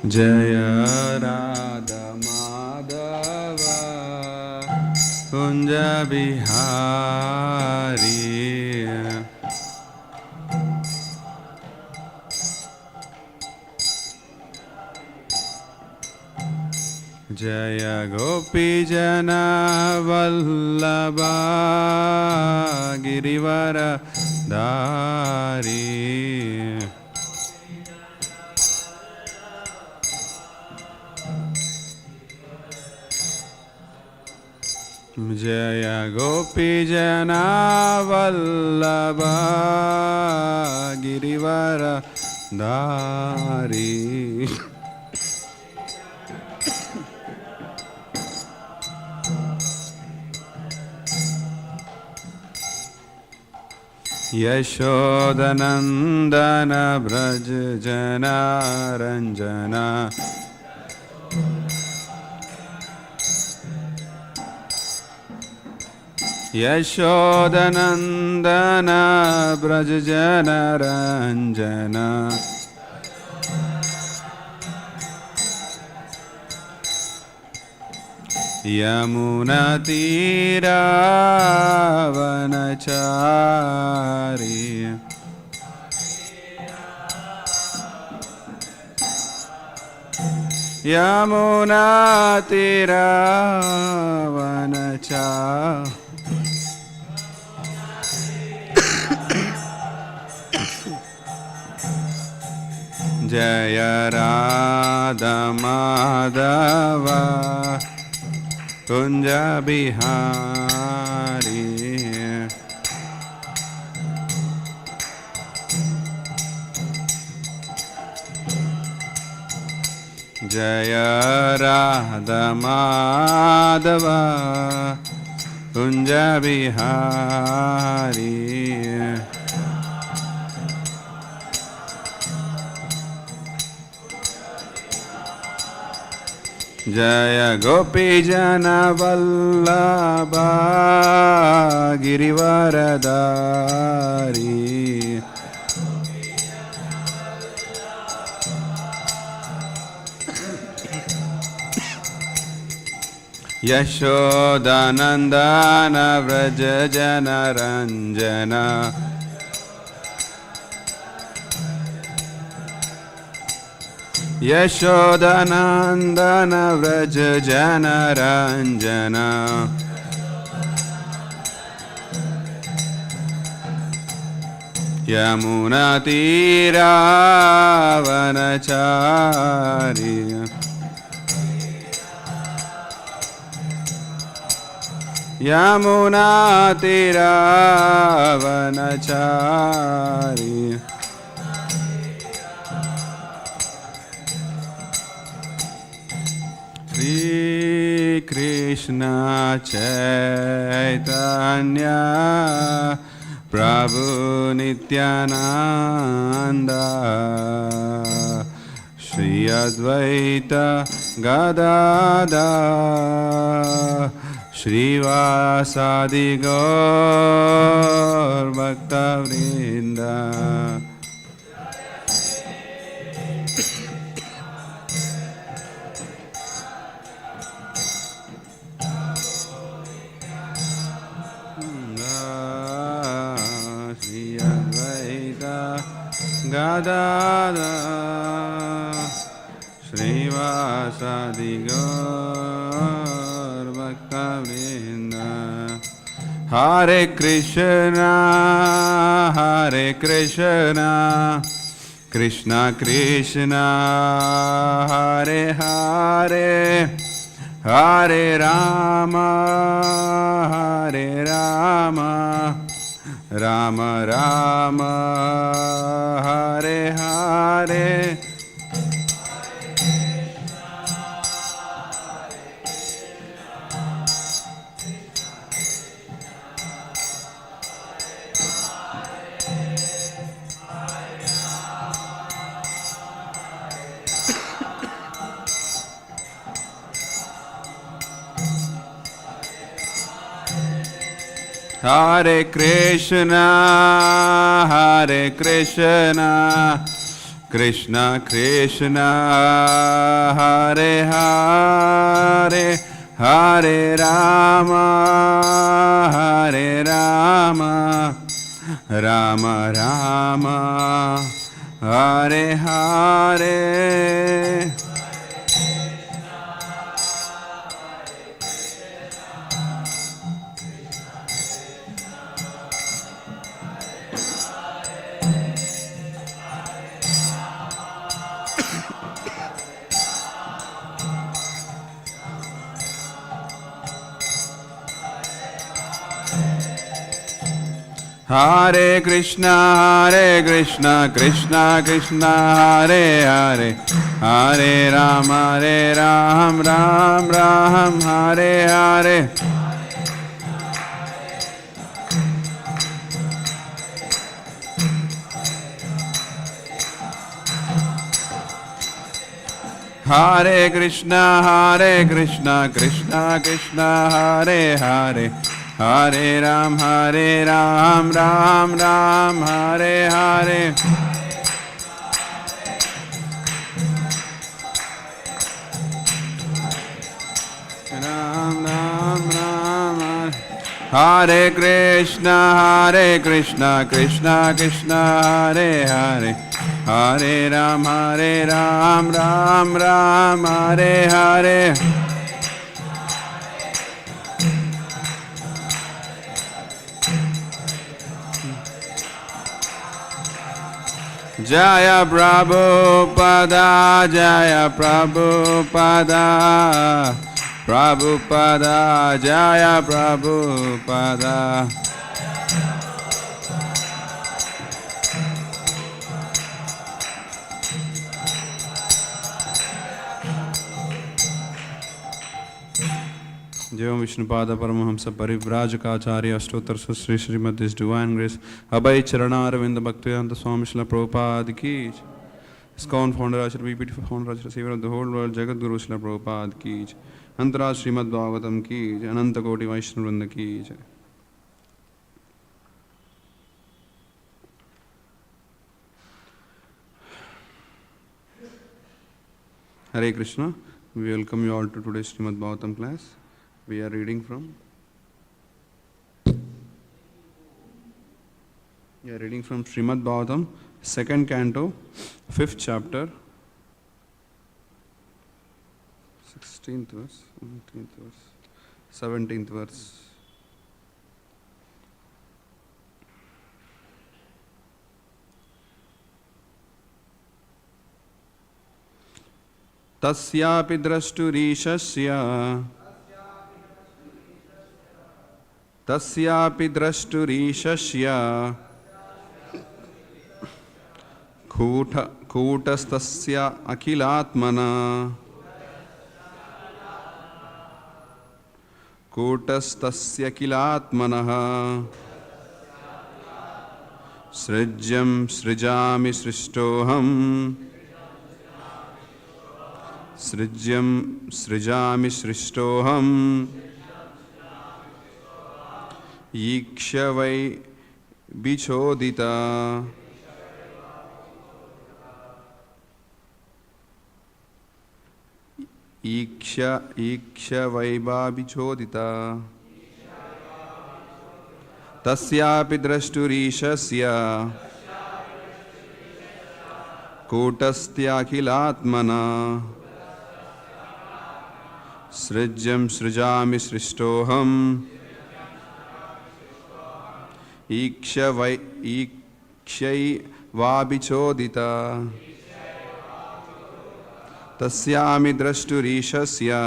Jaya Radha Madhava Kunja Bihari Jaya Gopi Jana Vallabha Girivara Dari Jaya Gopi Jana Vallabha Girivara Dari Yashodanandana Braj Jana Ranjana Yashodanandana Braj Jana Ranjana Yamuna Tira Vanachari Yamuna Tira Vanachari Jaya Radha Madhava Kunja Bihari Jaya Radha Madhava Kunja Bihari Jaya Gopi Jana Vallabha Girivara Dari Yashodanandana Vraja Jana Ranjana Yashodanandana Vraja Jana Ranjana Yamuna Tira Vanachari Yamuna Tira Vanachari Shri Krishna Chaitanya Prabhu Nityananda Shri Advaita Gadada Shri Vyasadeva Gaur Bhakta Vrinda Gadada Shri Vyasadeva Gaur Bhakta Vrinda Hare Krishna Krishna Krishna Hare Hare Hare Rama Rama Rama Hare Hare Hare Krishna Krishna Krishna Hare Hare Hare Rama Hare Rama Rama Rama Hare Hare Hare Krishna, Krishna Krishna, Hare Hare, Hare Ram, Ram Ram, Hare Hare. Hare Krishna, Krishna Krishna, Hare Hare. Hare Ram, Ram Ram, Hare Hare. Ram Ram Ram. Hare Krishna, Krishna Krishna, Hare Hare. Hare Ram, Ram Ram, Hare Hare. Jaya Prabhupada, Jaya Prabhupada, Prabhupada, Jaya Prabhupada. Jai Vishnupada Paramahamsa Parivrajakaacharya Ashtotar Sri Srimad His Divine Grace Abhay Charana Aravinda Bhaktivedanta Swami Srila Prabhupada ki jai. ISKCON founder Acharya VPT founder Acharya Savior of the whole world Jagat Guru Srila Prabhupada ki jai. Antaraj Śrīmad-Bhāgavatam ki jai. Ananta Koti Vaishnava Vrinda ki jai. Hare Krishna. We welcome you all to today's Śrīmad-Bhāgavatam class. We are reading from Śrīmad-Bhāgavatam, 2nd canto, 5th chapter, 16th verse, 17th verse, 17th verse. Tasyapi drashturishasya Tasyapi drashturishasya Kutastasya akilatmana Kutastasya akilatmanaha Srijyam srijami srishtoham Srijyam srijami srishtoham Yikshavai bichodita Ikshavaibha bichodita Tasyapi drashturishasya Kutastyakilatmana Srijyam srijami srishtoham Ikshai vabichodita Tasyami drashturishasya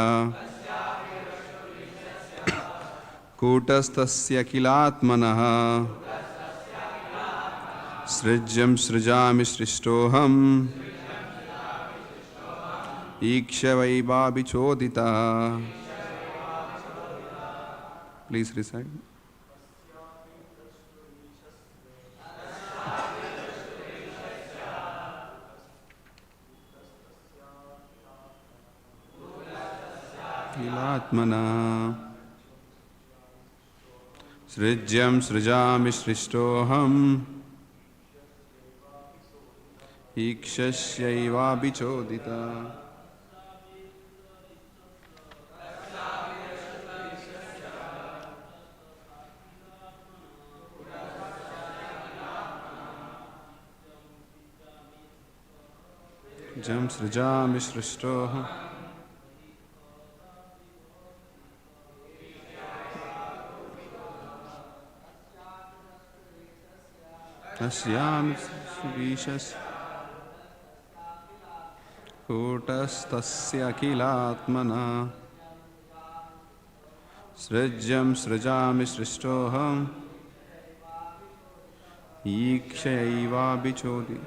Kutastasya kilatmanaha Srijyam srijami srishtoham Ikshai vabichodita. Please recite. Kilatmana Srijyam srijami srishtoham ikshasyaivabhichodita. Jam srijami srishtoha Asyam Vishas Kutastasya Kilatmana Srijam Srijami Srishtoham Ikshayaiva Bichodi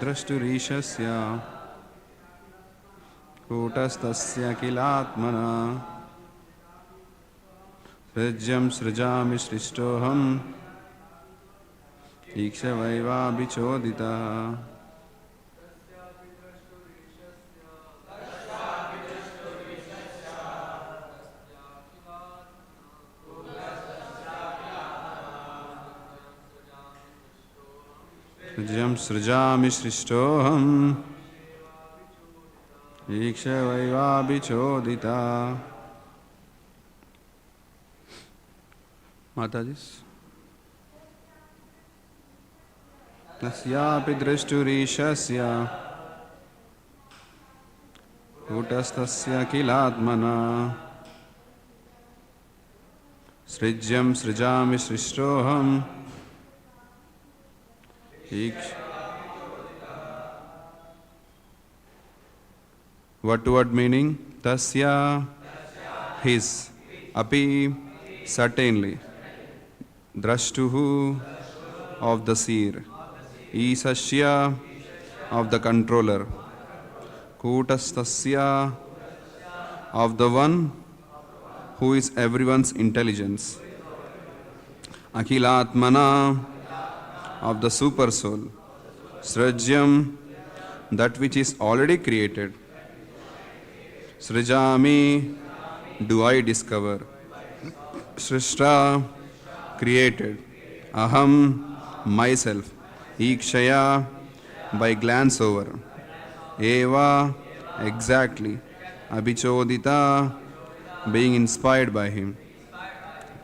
Drashturishasya Kutastasya Kilatmana Srijam Srijami Srishtoham Ikshayaiva Bichodita. Srijam Srijami Srishtoham Ikshayaiva Bichodita. Matajis. Tasyapi drashturishasya Kutastasya kilatmana Srijam Srijami Srishtoham What meaning? Tasya, his, api, certainly, drashtuhu, of the seer, isasya, of the controller, kutastasya, of the one who is everyone's intelligence, akilatmana, of the super soul, srajyam, that which is already created, srijami, do I discover, srishta, created, aham, myself, ikshaya, by glance over, eva, exactly, abhichodita, being inspired by him.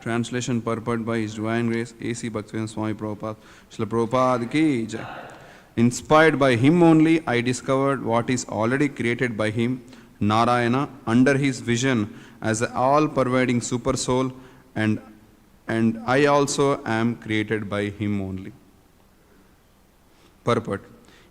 Translation purport by His Divine Grace A.C. Bhaktivedanta Swami Prabhupada. Srila Prabhupada ki jai. Inspired by him only, I discovered what is already created by him, Narayana, under his vision as an all-pervading super soul, and I also am created by him only. Purport.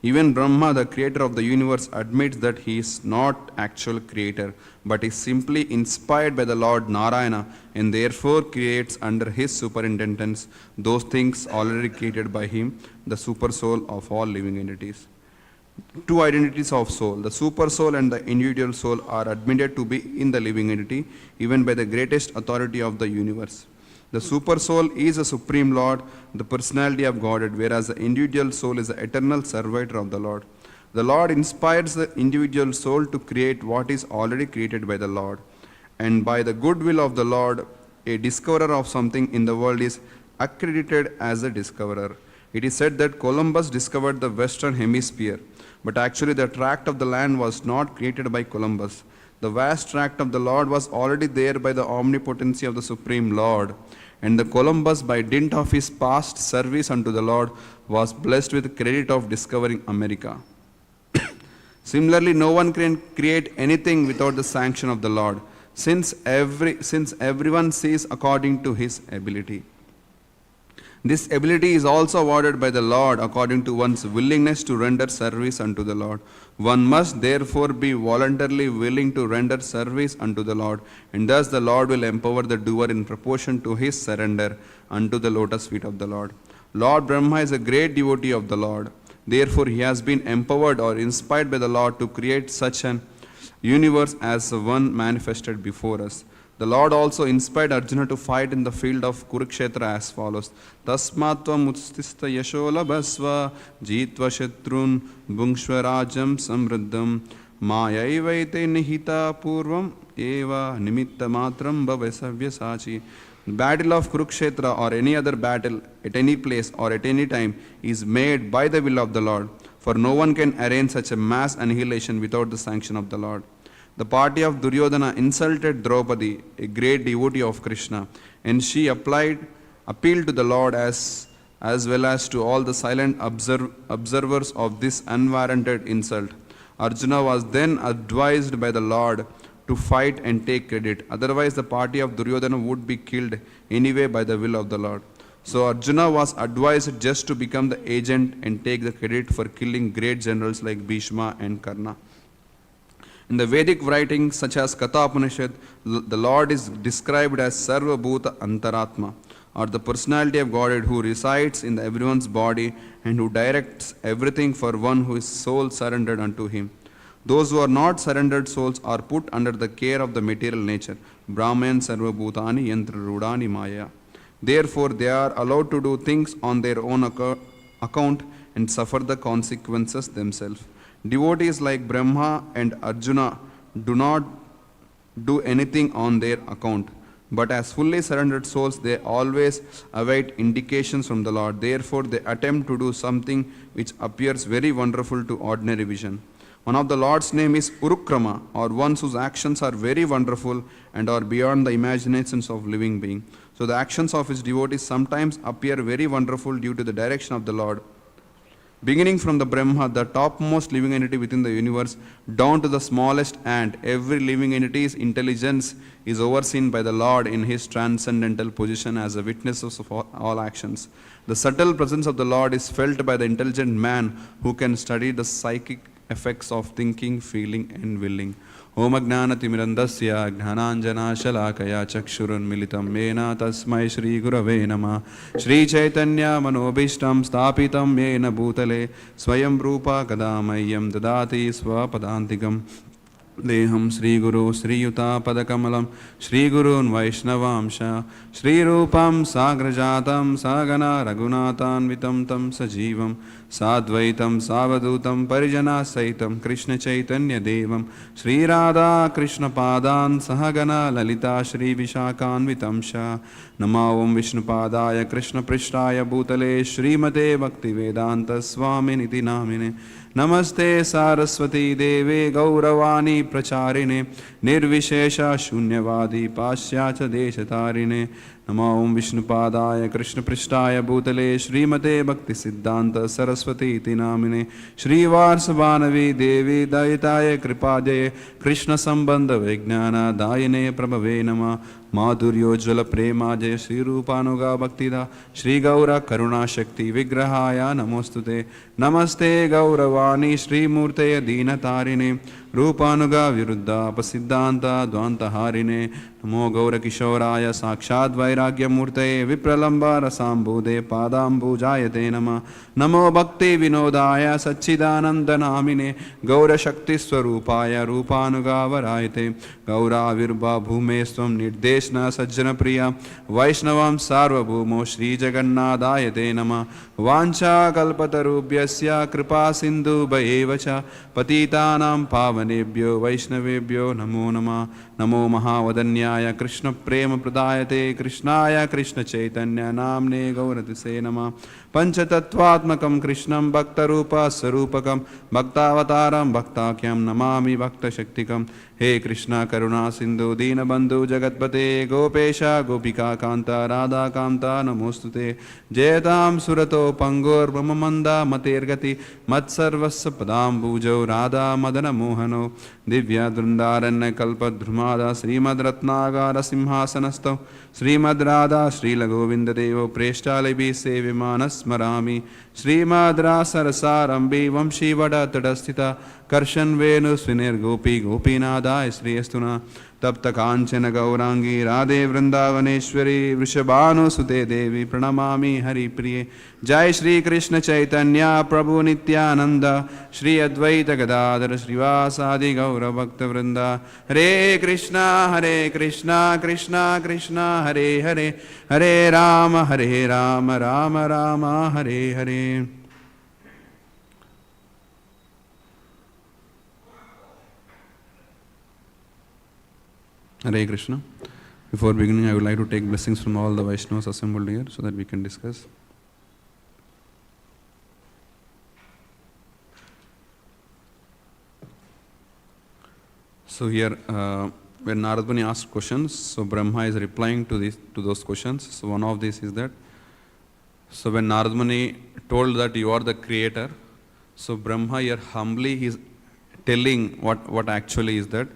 Even Brahma, the creator of the universe, admits that he is not actual creator, but is simply inspired by the Lord Narayana, and therefore creates under his superintendence those things already created by him, the super soul of all living entities. Two identities of soul, the super soul and the individual soul, are admitted to be in the living entity, even by the greatest authority of the universe. The super soul is a supreme Lord, the personality of Godhead, whereas the individual soul is the eternal servitor of the Lord. The Lord inspires the individual soul to create what is already created by the Lord. And by the goodwill of the Lord, a discoverer of something in the world is accredited as a discoverer. It is said that Columbus discovered the Western Hemisphere, but actually the tract of the land was not created by Columbus. The vast tract of the Lord was already there by the omnipotency of the Supreme Lord, and the Columbus, by dint of his past service unto the Lord, was blessed with credit of discovering America. Similarly, no one can create anything without the sanction of the Lord, since everyone sees according to his ability. This ability is also awarded by the Lord according to one's willingness to render service unto the Lord. One must therefore be voluntarily willing to render service unto the Lord, and thus the Lord will empower the doer in proportion to his surrender unto the lotus feet of the Lord. Lord Brahma is a great devotee of the Lord. Therefore he has been empowered or inspired by the Lord to create such an universe as the one manifested before us. The Lord also inspired Arjuna to fight in the field of Kurukshetra as follows. Tasmatvam utstista yashola basva jitva shatrun bhungshva rajam samriddham mayaivaite nihita purvam eva nimitta matram bhavasavya sachi. The battle of Kurukshetra or any other battle at any place or at any time is made by the will of the Lord, for no one can arrange such a mass annihilation without the sanction of the Lord. The party of Duryodhana insulted Draupadi, a great devotee of Krishna, and she appealed to the Lord as well as to all the silent observers of this unwarranted insult. Arjuna was then advised by the Lord to fight and take credit. Otherwise, the party of Duryodhana would be killed anyway by the will of the Lord. So Arjuna was advised just to become the agent and take the credit for killing great generals like Bhishma and Karna. In the Vedic writings such as Katha Upanishad, the Lord is described as Sarva Bhuta Antaratma, or the personality of Godhead who resides in everyone's body and who directs everything for one who is soul surrendered unto him. Those who are not surrendered souls are put under the care of the material nature. Brahman Sarva Bhutani Yantra Rudani Maya. Therefore, they are allowed to do things on their own account and suffer the consequences themselves. Devotees like Brahma and Arjuna do not do anything on their account, but as fully surrendered souls, they always await indications from the Lord. Therefore, they attempt to do something which appears very wonderful to ordinary vision. One of the Lord's name is Urukrama, or one whose actions are very wonderful and are beyond the imaginations of living being. So the actions of his devotees sometimes appear very wonderful due to the direction of the Lord. Beginning from the Brahma, the topmost living entity within the universe, down to the smallest ant, every living entity's intelligence is overseen by the Lord in his transcendental position as a witness of all actions. The subtle presence of the Lord is felt by the intelligent man who can study the psychic effects of thinking, feeling and willing. Om Ajnanatimirandasya Jnananjana Shalakaya Chakshurunmilitam Mena Tasmai Shri Gurave Namah. Shri Chaitanya Manobishtam Stapitam Mena Bhutale Swayam Rupa Kadamayam Dadati Swapadantikam. Deham Sri Guru Sri Yuta Padakamalam Sri Gurun Vaishnavamsha Sri Rupam Sagrajatam Sagana Raghunatan Vitam Tam Sajivam Sadvaitam Savadutam Parijana Saitam Krishna Chaitanya Devam Sri Radha Krishna Padan Sahagana Lalita Shri Vishakan Vitamsha Namavam Vishnu Padaya Krishna Prishtaya Bhutale Śrīmate Bhakti Vedanta Swami Niti Namine Namaste Saraswati Deve Gauravani Pracharine Nirvishesha Shunyavadi Paschyacha Deshatarine Namo Om Vishnu Padaya Krishna Prishtaya Bhutale Śrīmate Bhakti Siddhanta Saraswati Iti Namine Shri Varsavanavi Devi Dayitaya Kripajaye Krishna Sambandha Vijnana Dayane Prabhave Nama Madhuryojvala Prema Jaya Shri Rupanuga Bhaktida Shri Gaura Karuna Shakti Vigrahaya Namostute Namaste Gauravani Shri Murtaya Dina Tarine Rupanuga Viruddha Pasiddhanta Dvanta Harine Namo Gaura Kishoraya Sakshad Vairagya Murtaye Vipralamba Rasambude Padambu Jayate Nama Namo Bhakti Vinodaya Satchidananda Namine Gaura Shakti Swarupaya Rupanuga Varayate Gaura Virba Bhumesvam Nirdeshna Sajjana Priya Vaishnavam Sarva Bhumo Shri Jagannadayate Nama Vancha Kalpatarubhyasya Kripa Sindhu Bhayevacha Patitanam Pavanebhyo Vaishnavebhyo Namo Nama Namo Mahavadanyaya Krishna Prema Pradayate Krishnaya Krishna Chaitanya Namne Gauratise Nama Panchatattvatmakam Krishnam Bhaktarupa Sarupakam Bhaktavataram Bhaktakyam Namami Bhakta Shaktikam He Krishna Karuna Sindhu Dina Bandhu Jagatpate Gopesha Gopika Kanta Radha Kanta Namostute Jayatam Surato Pangur Brahmamanda Matergati Matsarvassa Padam Bhujo Radha Madana Mohano Divya Drundaranya Kalpa Dhrumada Srimad Ratnagara Simhasanasto Srimad Radha Srila Govinda Devo Preshtalabhi Sevimanas Marami Srimad Rasarasarambi Vamshi Vada Tadastita Karshan Venu Svinir Gopi Gopinada Sri Astuna Tapta Kanchana Gaurangi Radhe Vrindavaneshwari Vrishabhanu Sute Devi Pranamami Hari Priye Jai Shri Krishna Chaitanya Prabhu Nityananda Shri Advaita Gadadhara Srivasadi Gaura Bhakta Vrinda Hare Krishna Krishna Krishna Hare Hare Hare Rama Rama Rama Hare Hare. Hare Krishna. Before beginning, I would like to take blessings from all the Vaishnavas assembled here so that we can discuss. So here, when Narad Muni asked questions, so Brahma is replying to those questions. So one of these is that, so when Narad Muni told that you are the creator, so Brahma here humbly is telling what actually is that.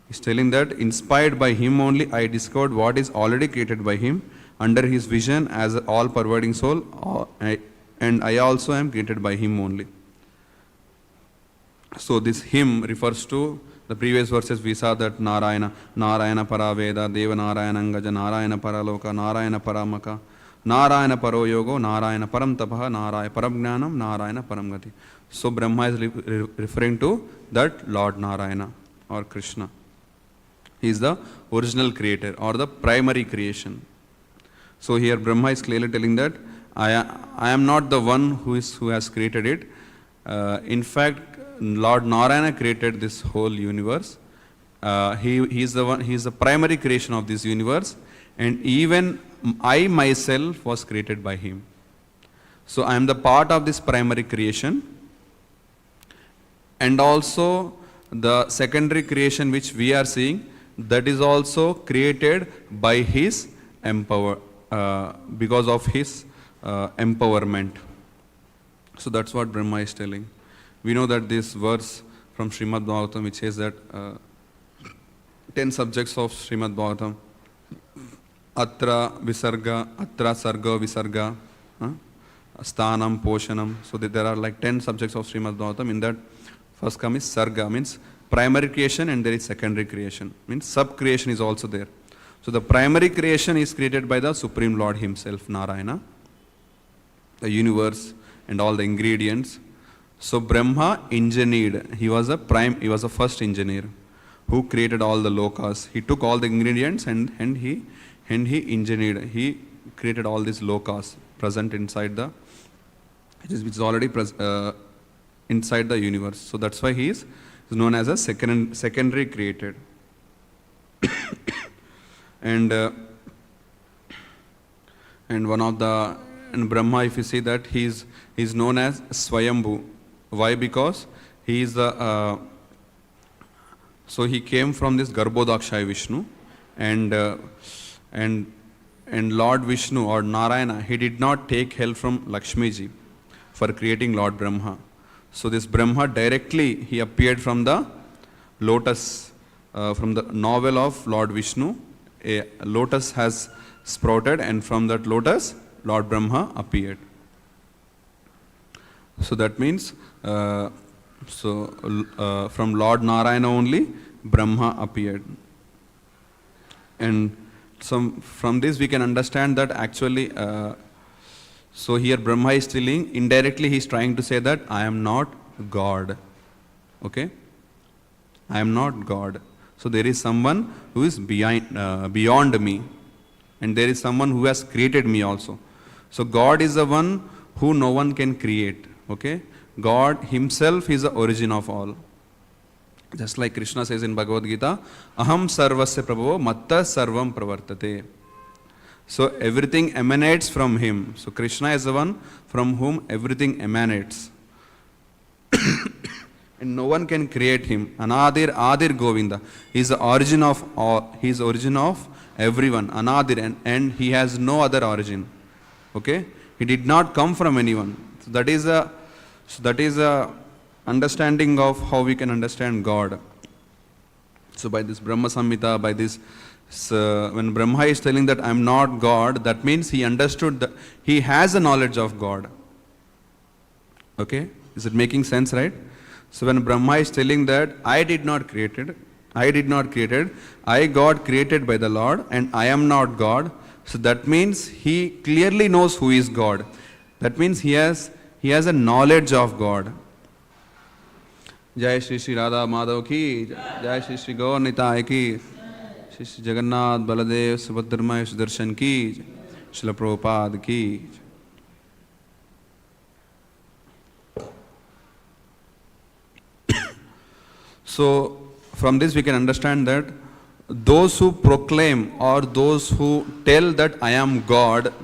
He's telling that inspired by him only I discovered what is already created by him under his vision as all pervading soul, and I also am created by him only. So this him refers to the previous verses. We saw that Narayana Paraveda, Deva Narayana Angaja, Narayana Paraloka, Narayana Paramaka, Narayana Paro Yogo, Narayana Param Tapaha, Narayana Param Gnanam, Narayana Param Gati. So Brahma is referring to that Lord Narayana or Krishna. He is the original creator or the primary creation. So here Brahma is clearly telling that I am not the one who has created it. In fact, Lord Narayana created this whole universe. He is the primary creation of this universe, and even I myself was created by him. So I am the part of this primary creation, and also the secondary creation which we are seeing, that is also created by his because of his empowerment. So that's what Brahma is telling. We know that this verse from Śrīmad-Bhāgavatam which says that 10 subjects of Śrīmad-Bhāgavatam, Atra Visarga, Atra Sarga Visarga, Sthanam Poshanam. So there are like 10 subjects of Śrīmad-Bhāgavatam. In that first come is Sarga, means primary creation, and there is secondary creation, means sub-creation is also there. So the primary creation is created by the Supreme Lord himself, Narayana, the universe and all the ingredients. So Brahma engineered, he was a first engineer who created all the lokas. He took all the ingredients and he engineered, he created all these lokas present inside which is already inside the universe. So that's why he is known as a secondary created. and Brahma, if you see that, he is known as Swayambhu. Why? Because he is so he came from this Garbhodakshaya Vishnu, and Lord Vishnu or Narayana, he did not take help from Lakshmi ji for creating Lord Brahma. So this Brahma directly he appeared from the lotus, from the novel of Lord Vishnu. A lotus has sprouted, and from that lotus Lord Brahma appeared. So that means from Lord Narayana only Brahma appeared. And from this we can understand that actually so here Brahma is telling, indirectly he is trying to say that I am not God. Okay? I am not God. So there is someone who is beyond me, and there is someone who has created me also. So God is the one who no one can create. Okay? God himself is the origin of all. Just like Krishna says in Bhagavad Gita, Aham sarvasya prabhavo matta sarvam pravartate. So everything emanates from him. So Krishna is the one from whom everything emanates. And no one can create him. Anadir Adir Govinda. He is the origin of all. He is the origin of everyone. Anadir, and he has no other origin. Okay? He did not come from anyone. So that is a understanding of how we can understand God. So by this Brahma Samhita, by this, when Brahma is telling that I am not God, that means he understood that he has a knowledge of God. Okay? Is it making sense, right? So when Brahma is telling that I did not created, I God created by the Lord, and I am not God. So that means he clearly knows who is God. That means he has a knowledge of God. Jai Shri Shri Radha Madhav ki, Jai Shri Shri Gaur Nitai ki, Shri Shri Jagannath Baladev Subhadramaya Sudarshan ki, Srila Prabhupada ki. So from this we can understand that those who proclaim or those who tell that I am God,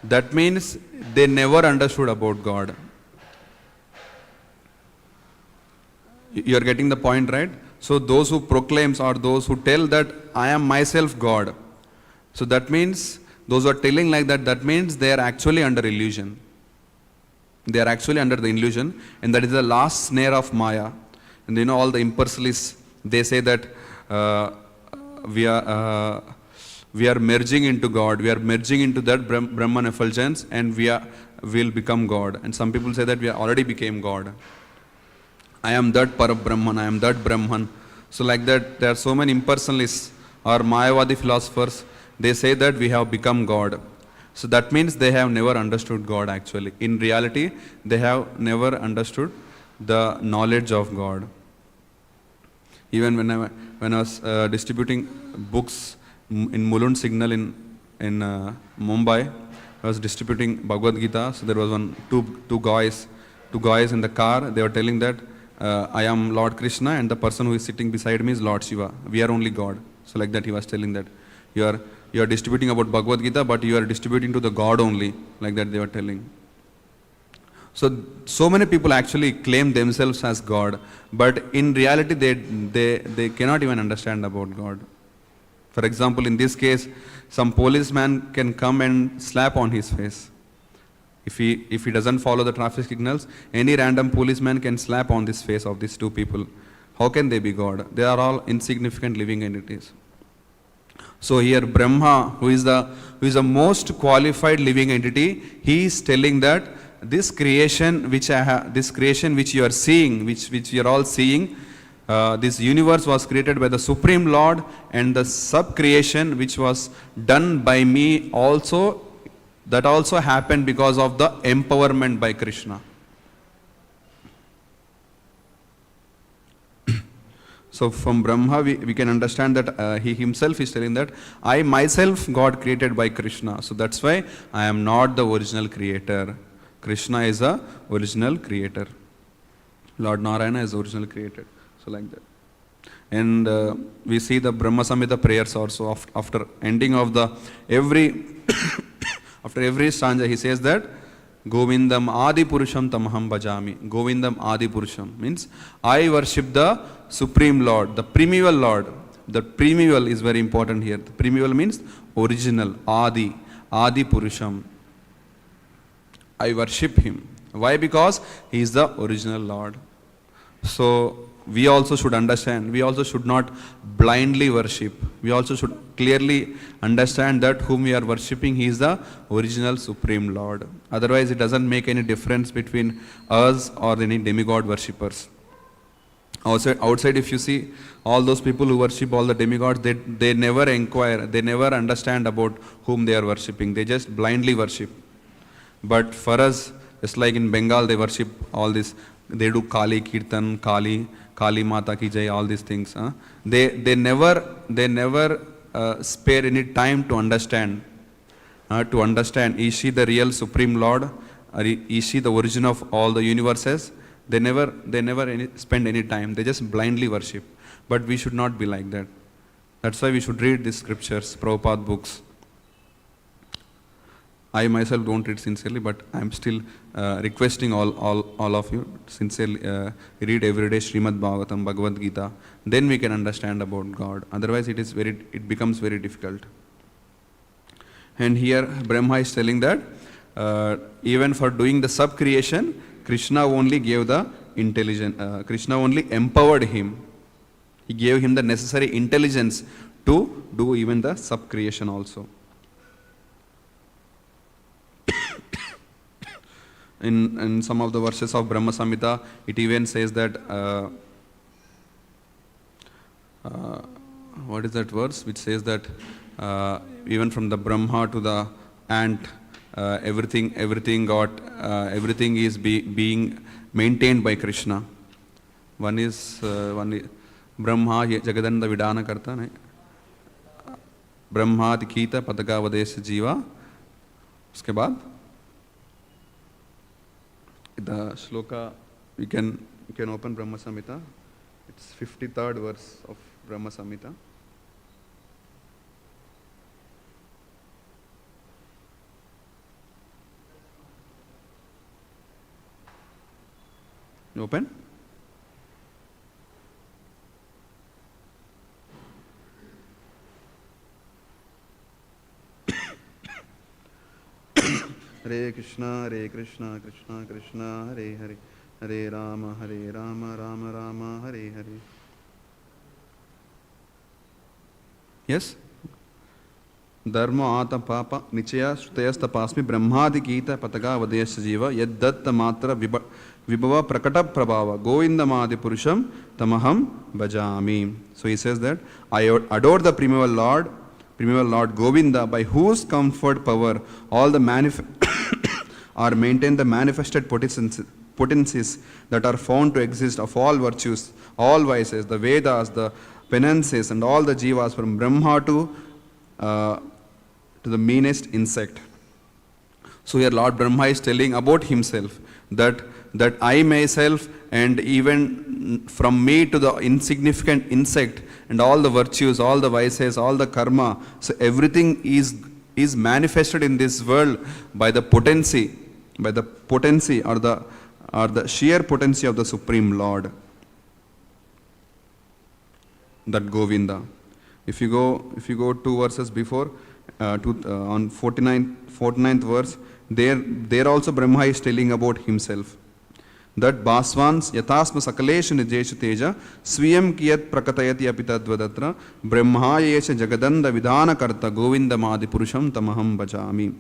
that means they never understood about God. You are getting the point, right? So those who proclaims or those who tell that I am myself God, so that means those who are telling like that, that means they are actually under illusion. They are actually under the illusion, and that is the last snare of Maya. And you know, all the impersonalists, they say that we are merging into God, we are merging into that Brahman effulgence, and will become God. And some people say that we already became God. I am that Parabrahman, I am that Brahman. So like that, there are so many impersonalists or Mayavadi philosophers, they say that we have become God. So that means they have never understood God actually. In reality, they have never understood the knowledge of God. Even when I was distributing books in Mulund Signal in Mumbai, I was distributing Bhagavad Gita. So there was two guys in the car. They were telling that I am Lord Krishna and the person who is sitting beside me is Lord Shiva. We are only God. So like that he was telling that you are distributing about Bhagavad Gita, but you are distributing to the God only. Like that they were telling. So many people actually claim themselves as God, but in reality they cannot even understand about God. For example, in this case, some policeman can come and slap on his face. If he doesn't follow the traffic signals, any random policeman can slap on this face of these two people. How can they be God? They are all insignificant living entities. So here Brahma, who is the most qualified living entity, he is telling that this creation which you are seeing, which you are all seeing, this universe was created by the Supreme Lord, and the sub-creation which was done by me also, that also happened because of the empowerment by Krishna. So from Brahma we can understand that he himself is telling that I myself God created by Krishna. So that's why I am not the original creator. Krishna is the original creator. Lord Narayana is the original creator. So like that. And we see the Brahma Samhita prayers also after ending of the after every stanza he says that Govindam Adi Purusham Tamaham Bhajami. Govindam Adi Purusham means I worship the Supreme Lord, the primeval Lord. The primeval is very important here. The primeval means original, Adi Purusham. I worship him. Why? Because he is the original Lord. So we also should understand, we also should not blindly worship. We also should clearly understand that whom we are worshipping, he is the original Supreme Lord. Otherwise it doesn't make any difference between us or any demigod worshippers. Outside if you see all those people who worship all the demigods, they never inquire, they never understand about whom they are worshipping. They just blindly worship. But for us, just like in Bengal, they worship all this. They do Kali Kirtan, Kali Mata Ki Jai, all these things. They never spare any time to understand. Is she the real Supreme Lord? Or is she the origin of all the universes? They never spend any time. They just blindly worship. But we should not be like that. That's why we should read these scriptures, Prabhupada books. I myself don't read sincerely, but I'm still requesting all of you sincerely read every day Śrīmad-Bhāgavatam, Bhagavad Gita. Then we can understand about God. Otherwise, it becomes very difficult. And here Brahma is telling that even for doing the sub-creation, Krishna only gave the intelligence. Krishna only empowered him. He gave him the necessary intelligence to do even the sub-creation also. In some of the verses of Brahma Samhita, it even says that, what is that verse which says that even from the Brahma to the ant, everything is being maintained by Krishna. One is Brahma Jagadanda Vidana Karta, Brahma Tikita Patagavadesh Jiva. Uske baad the shloka, you can open Brahma Samhita. It's 53rd verse of Brahma Samhita. Open. Hare Krishna, Krishna Krishna, Hare Hare, Hare Rama, Rama Rama, Hare Hare. Yes? Dharma ata papa nichaya shrutayasta pasmi brahmadi gita pataga vadayasya jiva yad datta matra vibhava prakata prabhava govindamadi purusham tamaham bhajami. So he says that I adore the primeval Lord Govinda, by whose comfort power all the are maintained the manifested potencies that are found to exist of all virtues, all vices, the Vedas, the penances, and all the jivas from Brahma to the meanest insect. So here Lord Brahma is telling about himself that I myself, and even from me to the insignificant insect, and all the virtues, all the vices, all the karma, so everything is manifested in this world by the potency or the sheer potency of the Supreme Lord, that Govinda. If you go 2 verses before, on 49th verse, there also Brahma is telling about himself. That Basvans yatasma sakaleshu nijeshu teja swiyam kiyat prakatayati apitadvadatra brahmayesha jagadanda vidhana karta govindamadi purusham tamaham bhajami.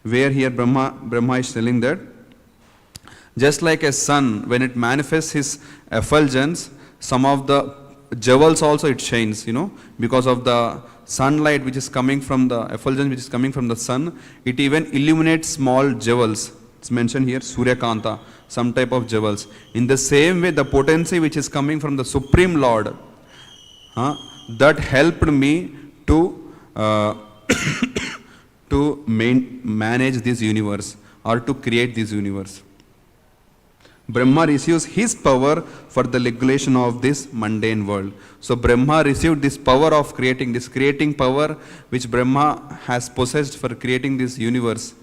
Where here Brahma is telling that just like a sun, when it manifests his effulgence, some of the jewels also it shines, because of the sunlight which is coming from the effulgence which is coming from the sun, it even illuminates small jewels. It's mentioned here, Suryakanta, some type of jewels. In the same way, the potency which is coming from the Supreme Lord, that helped me to manage this universe, or to create this universe. Brahma receives his power for the regulation of this mundane world. So Brahma received this power of creating, this creating power which Brahma has possessed for creating this universe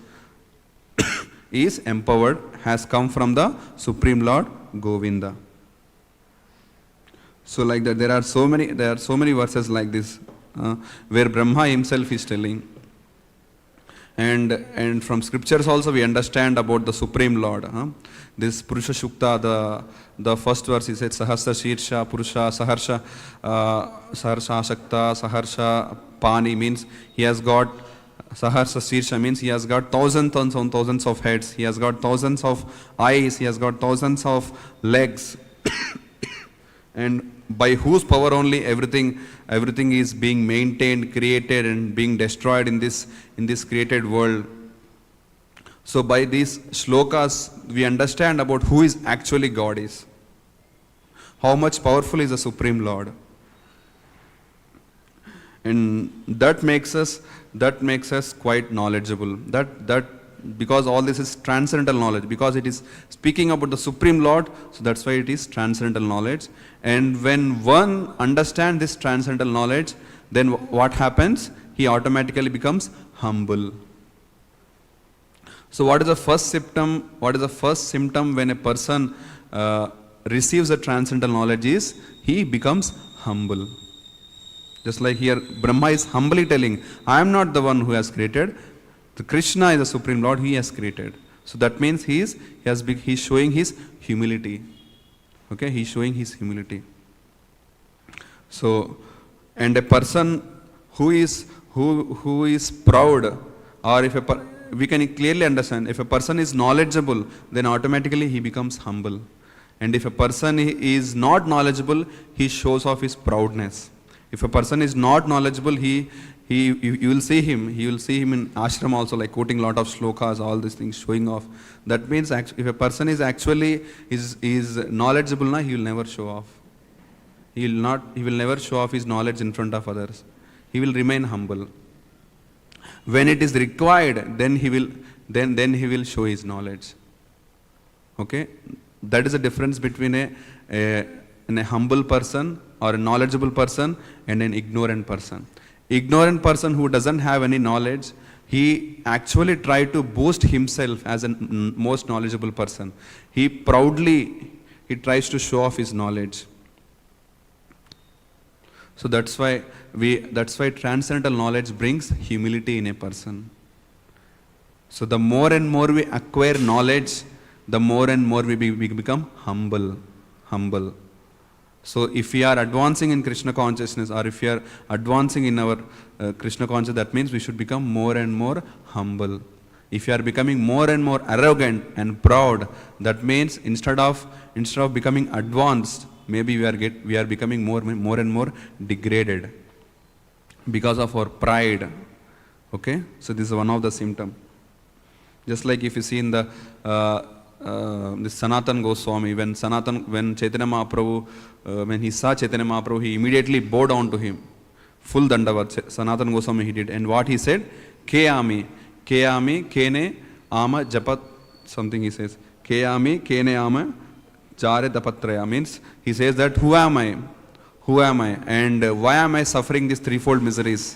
is empowered, has come from the Supreme Lord Govinda. So like that, there are so many verses like this where Brahma himself is telling. And from scriptures also we understand about the Supreme Lord. This Purusha Shukta, the first verse, he said Sahasra Shirsha Purusha Saharsha Saharsha Shakta Saharsha Pani, means he has got Saharsha Shirsha, means he has got thousands on thousands of heads, he has got thousands of eyes, he has got thousands of legs, and by whose power only everything is being maintained, created, and being destroyed in this created world. So by these shlokas we understand about who is actually God is, how much powerful is the Supreme Lord, and that makes us quite knowledgeable. That because all this is transcendental knowledge, because it is speaking about the Supreme Lord, so that's why it is transcendental knowledge. And when one understands this transcendental knowledge, then what happens? He automatically becomes humble. So what is the first symptom? What is the first symptom when a person receives the transcendental knowledge is he becomes humble. Just like here, Brahma is humbly telling, I am not the one who has created. The Krishna is the Supreme Lord, he has created. So that means he's showing his humility. Okay, he's showing his humility. So, and a person who is proud, or we can clearly understand, if a person is knowledgeable, then automatically he becomes humble. And if a person is not knowledgeable, he shows off his proudness. If a person is not knowledgeable, you will see him in ashram also, like quoting a lot of shlokas, all these things, showing off. That means if a person is actually is knowledgeable, he will never show off. He will never show off his knowledge in front of others. He will remain humble. When it is required, then he will show his knowledge. Okay, that is the difference between a humble person or a knowledgeable person and an ignorant person. Ignorant person who doesn't have any knowledge, he actually try to boast himself as a most knowledgeable person. He proudly he tries to show off his knowledge. So that's why transcendental knowledge brings humility in a person. So the more and more we acquire knowledge, the more and more we become humble. So if we are advancing in Krishna consciousness, or if we are advancing in our Krishna consciousness, that means we should become more and more humble. If you are becoming more and more arrogant and proud, that means instead of becoming advanced, maybe we are becoming more and more degraded because of our pride. Okay, so this is one of the symptoms. Just like if you see in the this Sanatana Goswami, when Chaitanya Mahaprabhu, when he saw Chaitanya Mahaprabhu, he immediately bowed down to him. Full dandavat Sanatana Goswami he did. And what he said? Ke kene ama japat, something he says. Ke kene ama jare dapatraya, means he says that who am I? And why am I suffering these threefold miseries?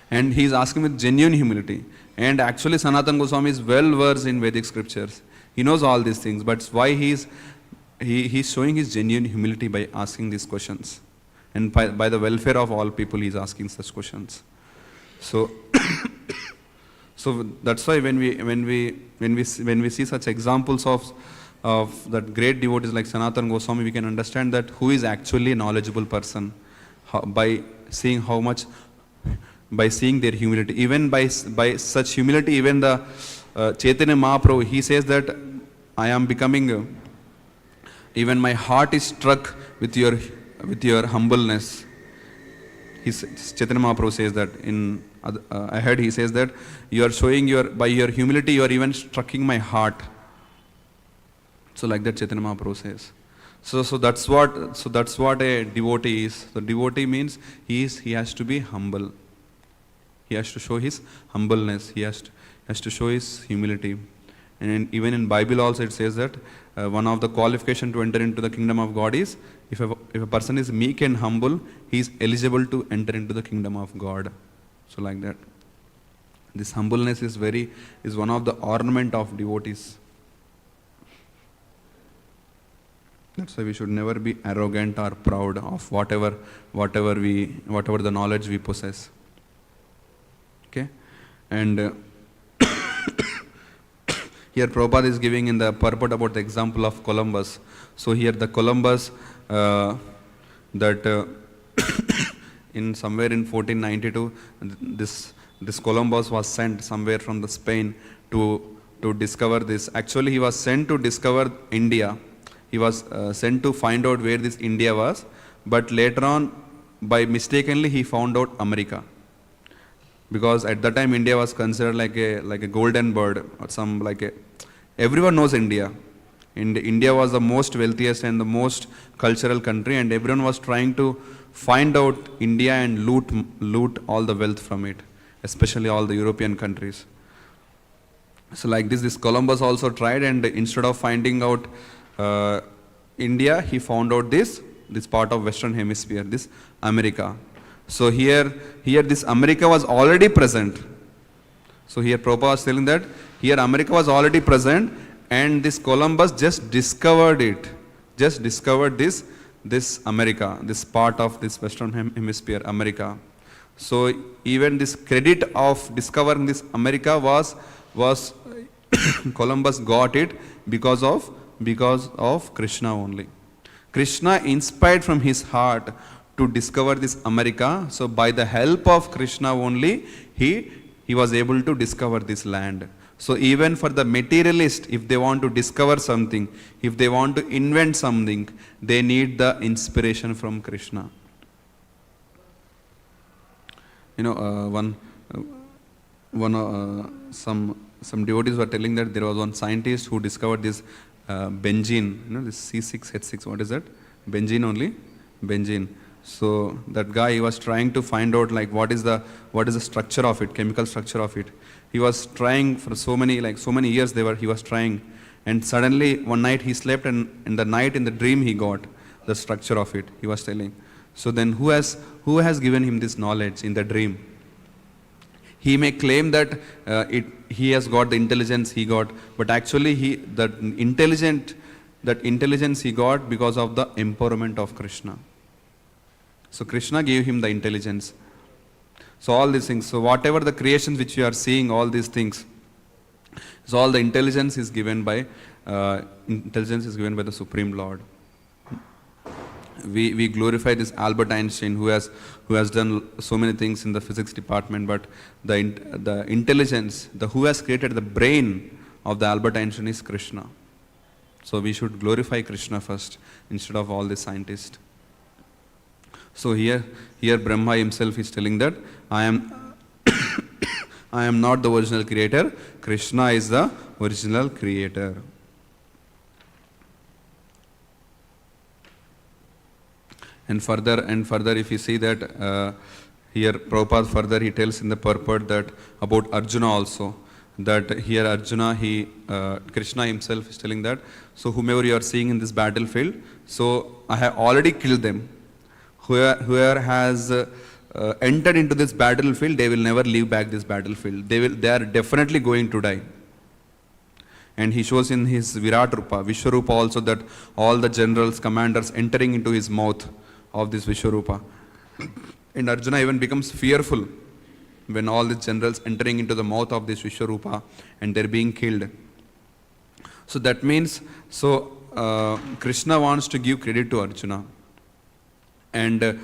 And he is asking with genuine humility. And actually Sanatana Goswami is well versed in Vedic scriptures. He knows all these things, but why he's showing his genuine humility by asking these questions. And by the welfare of all people he is asking such questions. So so that's why when we see such examples of that great devotees like Sanatana Goswami, we can understand that who is actually a knowledgeable person by seeing their humility. Even by such humility, even the Chaitanya Mahaprabhu, he says that I am becoming, even my heart is struck with your humbleness. Chaitanya Mahaprabhu says that in ahead he says that you are showing by your humility you are even striking my heart. So like that Chaitanya Mahaprabhu says. So that's what a devotee is. The devotee means he has to be humble. He has to show his humbleness. He has to show his humility. And even in Bible also it says that one of the qualification to enter into the kingdom of God is if a person is meek and humble, he is eligible to enter into the kingdom of God. So like that. This humbleness is one of the ornament of devotees. That's why we should never be arrogant or proud of whatever the knowledge we possess. Okay, and here Prabhupada is giving in the purport about the example of Columbus. So here the Columbus in somewhere in 1492, this Columbus was sent somewhere from the Spain to discover this. Actually, he was sent to discover India. He was sent to find out where this India was, but later on, by mistakenly, he found out America. Because at that time India was considered like a golden bird or everyone knows India. And India was the most wealthiest and the most cultural country, and everyone was trying to find out India and loot all the wealth from it, especially all the European countries. So like this Columbus also tried, and instead of finding out India, he found out this part of Western Hemisphere, this America. So here this America was already present. So here Prabhupada was telling that here America was already present, and this Columbus just discovered this America, this part of this Western Hemisphere, America. So even this credit of discovering this America was Columbus got it because of Krishna only. Krishna inspired from his heart to discover this America. So by the help of Krishna only, he was able to discover this land. So even for the materialist, if they want to discover something, if they want to invent something, they need the inspiration from Krishna. You know, some devotees were telling that there was one scientist who discovered this benzene, this C6H6, what is that? Benzene only? Benzene. So that guy, he was trying to find out like what is the structure of it, chemical structure of it. He was trying for so many years he was trying, and suddenly one night he slept, and in the dream he got the structure of it, he was telling. So then who has given him this knowledge in the dream? He may claim that he has got the intelligence he got, but actually the intelligent That intelligence he got because of the empowerment of Krishna. So Krishna gave him the intelligence. So all these things, so whatever the creations which you are seeing, all these things, so all the intelligence is given by the Supreme Lord. We glorify this Albert Einstein who has done so many things in the physics department, but the intelligence, who has created the brain of the Albert Einstein is Krishna. So we should glorify Krishna first instead of all the scientists. So here Brahma himself is telling that I am I am not the original creator. Krishna is the original creator. And further, if you see that here Prabhupada further he tells in the purport that about Arjuna also, that here Arjuna, Krishna himself is telling that, so whomever you are seeing in this battlefield, so I have already killed them. Whoever has entered into this battlefield, they will never leave back this battlefield. They are definitely going to die. And he shows in his Virat Rupa, Vishwarupa also, that all the generals, commanders entering into his mouth of this Vishwarupa. And Arjuna even becomes fearful when all the generals entering into the mouth of this Vishwarupa and they're being killed. So that means, Krishna wants to give credit to Arjuna. And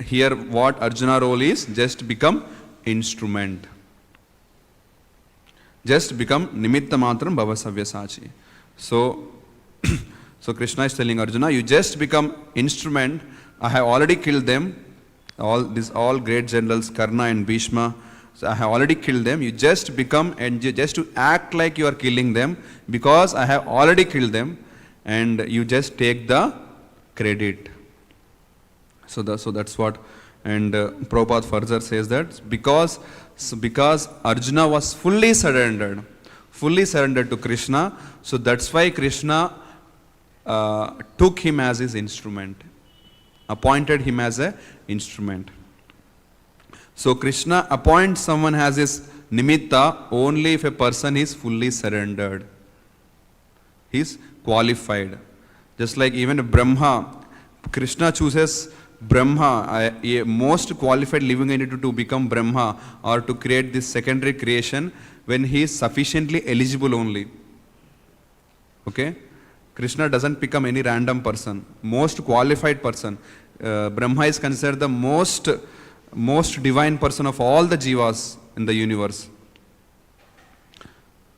here what Arjuna role is, just become instrument. Just become nimitta matram bhava savyasachi. So Krishna is telling Arjuna, you just become instrument. I have already killed them. All great generals, Karna and Bhishma. So I have already killed them. You just become, and you just to act like you are killing them, because I have already killed them, and you just take the credit. So that's what, and Prabhupada further says that because Arjuna was fully surrendered to Krishna, so that's why Krishna took him as his instrument, appointed him as an instrument. So Krishna appoints someone as his nimitta only if a person is fully surrendered. He is qualified. Just like even Brahma, Krishna chooses Brahma, a most qualified living entity to become Brahma or to create this secondary creation when he is sufficiently eligible only. Okay? Krishna doesn't become any random person, most qualified person. Brahma is considered the most divine person of all the jivas in the universe.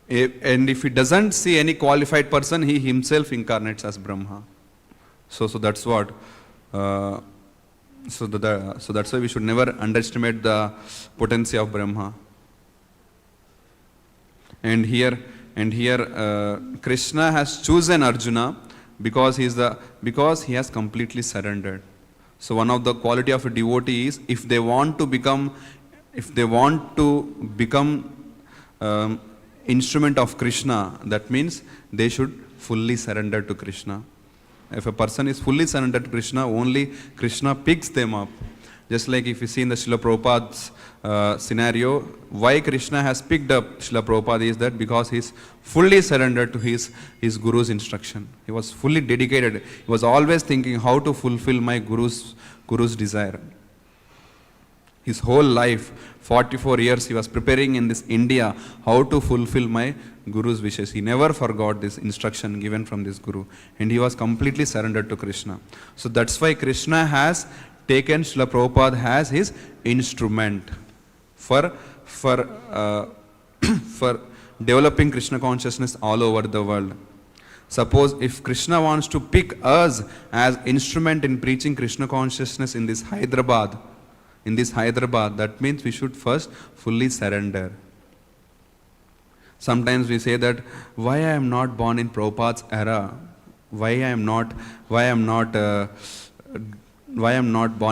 And if he doesn't see any qualified person, he himself incarnates as Brahma. So that's what. So that's why we should never underestimate the potency of Brahma. And here Krishna has chosen Arjuna because he has completely surrendered. So one of the quality of a devotee is if they want to become instrument of Krishna, that means they should fully surrender to Krishna. If a person is fully surrendered to Krishna, only Krishna picks them up. Just like if you see in the Srila Prabhupada's scenario, why Krishna has picked up Srila Prabhupada is that because he is fully surrendered to his Guru's instruction. He was fully dedicated. He was always thinking how to fulfill my Guru's desire. His whole life, 44 years, he was preparing in this India how to fulfill my Guru's wishes. He never forgot this instruction given from this Guru. And he was completely surrendered to Krishna. So that's why Krishna has taken Srila Prabhupada as his instrument for developing Krishna consciousness all over the world. Suppose if Krishna wants to pick us as instrument in preaching Krishna consciousness in this Hyderabad, that means we should first fully surrender. Sometimes we say that why I am not born in Prabhupada's era, why I am not born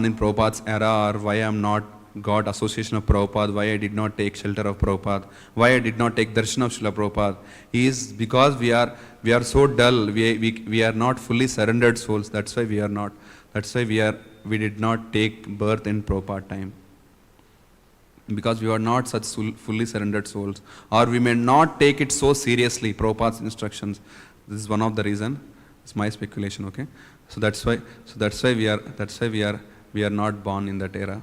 in Prabhupada's era, or why I am not got association of Prabhupada, why I did not take shelter of Prabhupada, why I did not take darshan of Srila Prabhupada, is because we are so dull, we are not fully surrendered souls. That's why we are not. That's why we did not take birth in Prabhupada time. Because we are not such fully surrendered souls. Or we may not take it so seriously, Prabhupada's instructions. This is one of the reasons. It's my speculation, okay? So that's why we are not born in that era.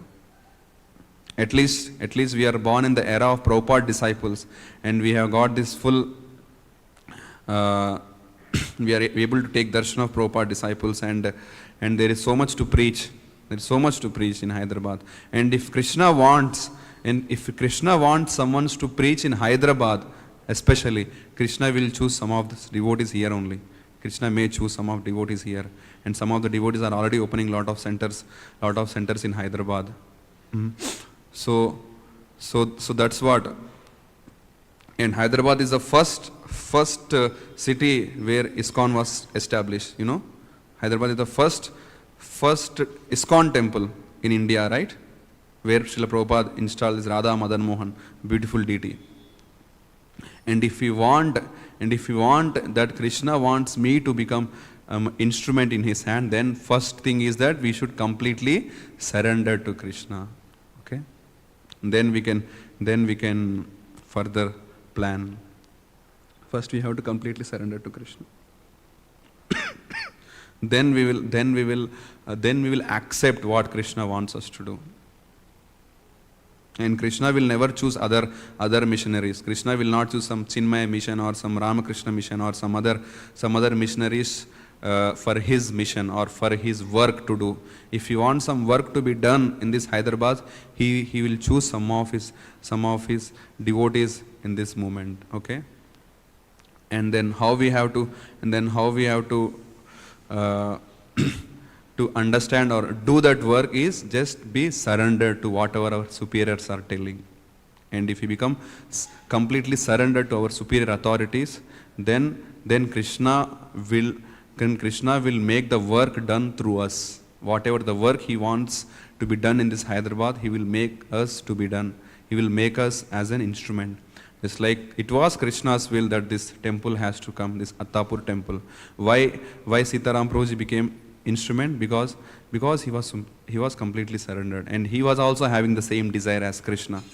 At least we are born in the era of Prabhupada disciples, and we have got this full we are able to take darshan of Prabhupada disciples, and there is so much to preach. There is so much to preach in Hyderabad. And if Krishna wants someone to preach in Hyderabad, especially, Krishna will choose some of the devotees here only. Krishna may choose some of devotees here, and some of the devotees are already opening lot of centers in Hyderabad. So that's what. And Hyderabad is the first city where ISKCON was established. You know, Hyderabad is the first ISKCON temple in India, right? Where Srila Prabhupada installed this Radha Madan Mohan, beautiful deity. And if we want that Krishna wants me to become instrument in his hand, then first thing is that we should completely surrender to Krishna. Okay? Then we can further plan. First we have to completely surrender to Krishna. Then we will accept what Krishna wants us to do. And Krishna will never choose other missionaries. Krishna will not choose some Chinmaya mission or some Ramakrishna mission or some other missionaries for his mission or for his work to do. If he wants some work to be done in this Hyderabad, he will choose some of his devotees in this movement. Okay. And then how we have to to understand or do that work is just be surrendered to whatever our superiors are telling. And if we become completely surrendered to our superior authorities, then Krishna will make the work done through us. Whatever the work he wants to be done in this Hyderabad, he will make us to be done. He will make us as an instrument. It's like it was Krishna's will that this temple has to come, this Attapur temple. Why Sitaram Prabhuji became instrument? Because he was completely surrendered, and he was also having the same desire as Krishna,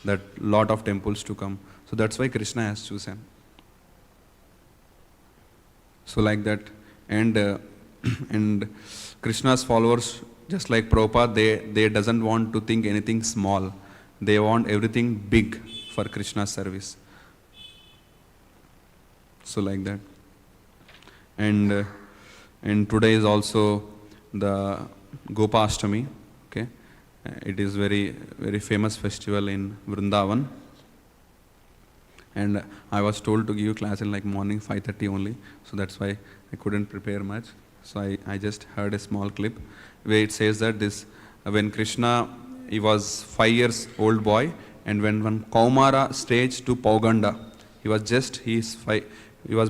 that lot of temples to come. So that's why Krishna has chosen. So like that, and Krishna's followers, just like Prabhupada, they doesn't want to think anything small. They want everything big for Krishna's service. So like that. And today is also the Gopashtami. Okay, it is very very famous festival in Vrindavan. And I was told to give class in like morning 5:30 only, so that's why I couldn't prepare much. So I just heard a small clip where it says that when Krishna, he was 5 years old boy, and when Kaumara staged to Pauganda, he was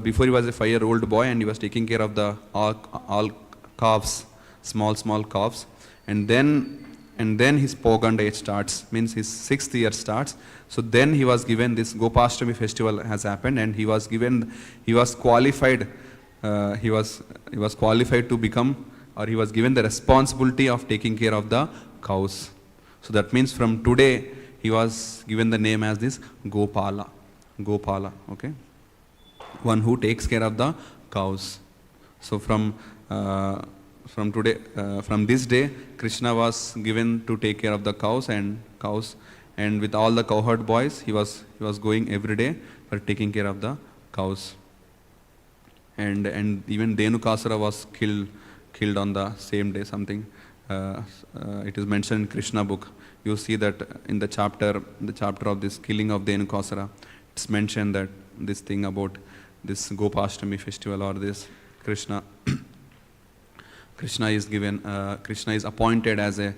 before he was a 5-year-old boy, and he was taking care of the all calves, small calves, and then his Pauganda age starts, means his 6th year starts. So then he was given this Gopashtami festival has happened, and he was qualified to become, or he was given the responsibility of taking care of the cows. So that means from today he was given the name as this Gopala, okay, one who takes care of the cows. So from today, from this day, Krishna was given to take care of the cows, and with all the cowherd boys, he was going every day for taking care of the cows. And even Dhenukasura was killed on the same day. Something it is mentioned in Krishna book. You see that in the chapter of this killing of Dhenukasura, it's mentioned that this thing about this Gopashtami festival, or this Krishna is appointed as a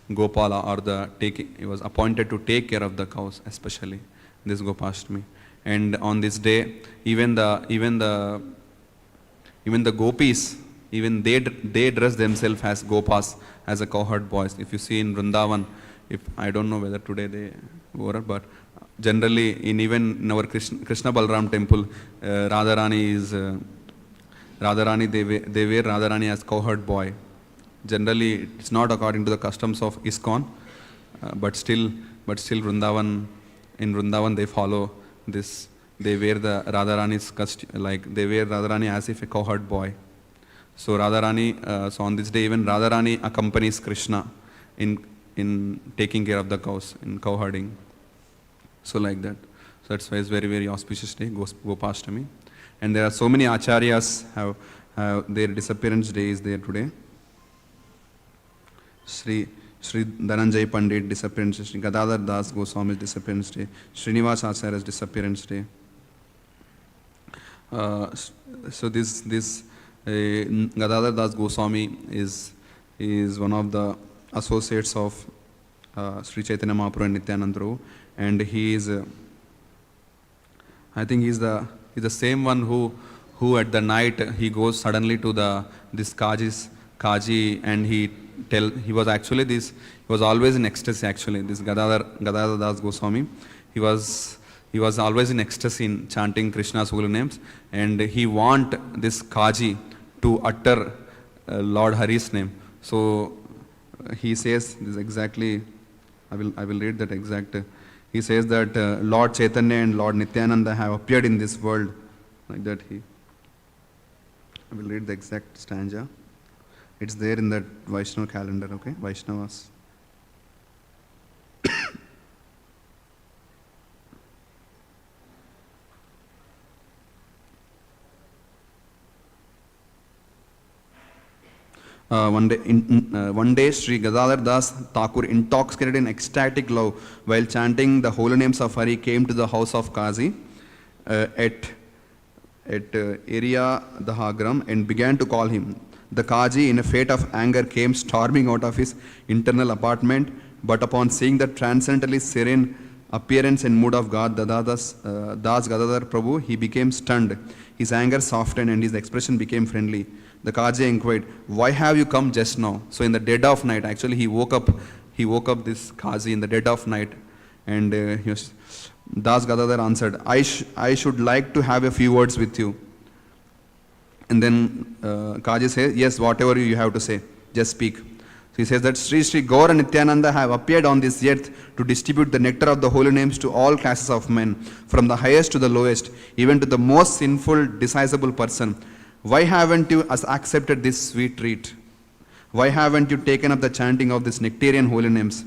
Gopala, or he was appointed to take care of the cows, especially this Gopashtami. And on this day, even the gopis, even they dress themselves as gopas, as a cowherd boys. If you see in Vrindavan, I don't know whether today they wore it, but generally in our Krishna Balram temple, Radharani they wear Radharani as cowherd boy. Generally, it's not according to the customs of ISKCON, but still Vrindavan, in Vrindavan they follow this. They wear the Radharani's costume, like they wear Radharani as if a cowherd boy. So Radharani, so on this day even Radharani accompanies Krishna in taking care of the cows, in cow herding. So like that. So that's why it's very, very auspicious day, Gopashtami. And there are so many acharyas have their disappearance day is there today. Sri Dhananjay Pandit disappearance day, Gadadhar Das Goswami's disappearance day, Srinivas Acharya's disappearance day. So this Gadadhar Das Goswami is one of the associates of Sri Chaitanya Mahaprabhu and Nityananda Prabhu, and he is I think he's the same one who at the night he goes suddenly to this Kaji, and he was always in ecstasy actually. This Gadadhar Das Goswami, he was always in ecstasy in chanting Krishna's holy names, and he want this Kaji to utter Lord Hari's name. So he says this exactly. I will read that exact. He says that Lord Chaitanya and Lord Nityananda have appeared in this world, like that. I will read the exact stanza. It's there in that Vaishnava calendar. Okay, Vaishnavas. One day, Sri Gadadhar Das Thakur, intoxicated in ecstatic love while chanting the holy names of Hari, came to the house of Kazi at area Dahagram and began to call him. The Kaji, in a fit of anger, came storming out of his internal apartment, but upon seeing the transcendently serene appearance and mood of God, Das Gadadhar Prabhu, he became stunned. His anger softened and his expression became friendly. The Kaji inquired, "Why have you come just now?" So in the dead of night, actually he woke up this Kaji in the dead of night, and Das Gadadhar answered, I should like to have a few words with you. And then Kaji says, "Yes, whatever you have to say, just speak." So he says that Sri Gaur and Nityananda have appeared on this earth to distribute the nectar of the holy names to all classes of men, from the highest to the lowest, even to the most sinful, detestable person. Why haven't you accepted this sweet treat? Why haven't you taken up the chanting of this nectarian holy names?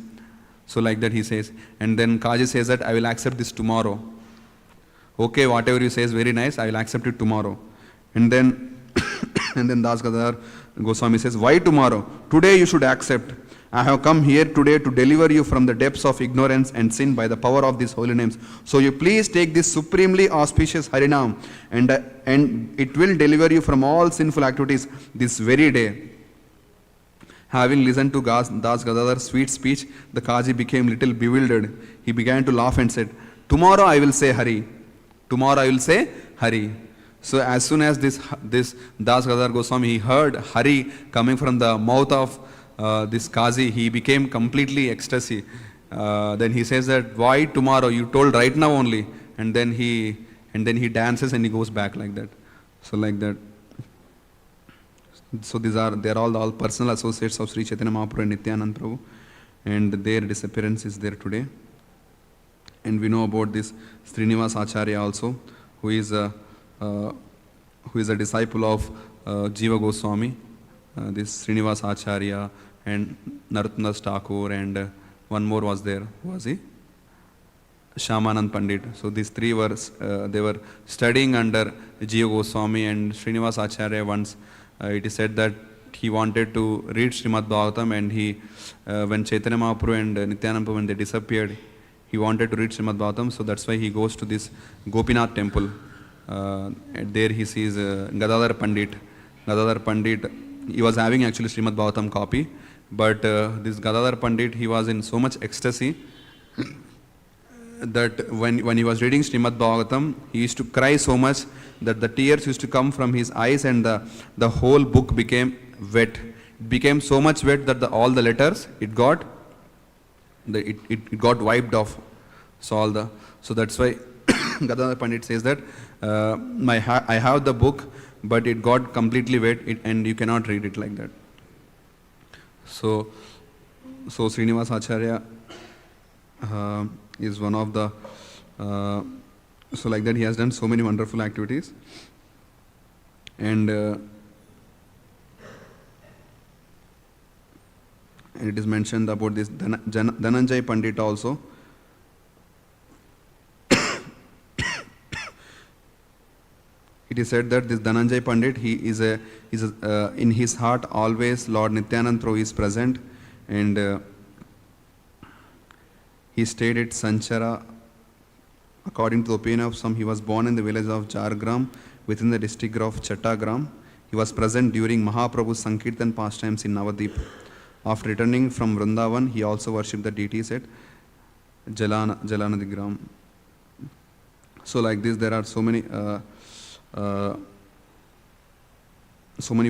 So like that he says. And then Kaji says that I will accept this tomorrow. Okay, whatever you say is very nice, I will accept it tomorrow. And then Das Gadadhar Goswami says, "Why tomorrow? Today you should accept. I have come here today to deliver you from the depths of ignorance and sin by the power of these holy names. So you please take this supremely auspicious Harinam, and it will deliver you from all sinful activities this very day." Having listened to Das Gadadhar's sweet speech, the Kaji became little bewildered. He began to laugh and said, "Tomorrow I will say Hari. Tomorrow I will say Hari." So as soon as this Das Gadadhar Goswami, he heard Hari coming from the mouth of this Kazi, he became completely ecstasy. Then he says that, "Why tomorrow? You told right now only." And then he dances and he goes back like that. So like that. So they are all personal associates of Sri Chaitanya Mahaprabhu and Nityananda Prabhu, and their disappearance is there today. And we know about this Srinivas Acharya also, who is a disciple of Jiva Goswami. This Srinivas Acharya and Narottam Thakur, and one more was there. Who was he? Shyamanand Pandit. So these three they were studying under Jiva Goswami, and Srinivas Acharya once it is said that he wanted to read Śrīmad-Bhāgavatam, and when Chaitanya Mahaprabhu and Nityananda Prabhu, when they disappeared, he wanted to read Śrīmad-Bhāgavatam. So that's why he goes to this Gopinath temple. And there he sees Gadadhar Pandit. Gadadhar Pandit, he was having actually Śrīmad-Bhāgavatam copy, but this Gadadhar Pandit, he was in so much ecstasy that when he was reading Śrīmad-Bhāgavatam, he used to cry so much that the tears used to come from his eyes, and the whole book became wet. It became so much wet that all the letters it got wiped off. So that's why Gadadhar Pandit says that I have the book, but it got completely wet, and you cannot read it like that. So Srinivas Acharya is one of the so like that he has done so many wonderful activities, and And it is mentioned about this Dhananjay Pandit also. It is said that this Dhananjay Pandit, he is in his heart always Lord Nityanand Prabhu is present, and he stayed at Sanchara. According to the opinion of some, he was born in the village of Jhargram within the district of Chattagram. He was present during Mahaprabhu's Sankirtan pastimes in Navadip. After returning from Vrindavan, he also worshipped the deities at Jalanadigram. So like this, there are so many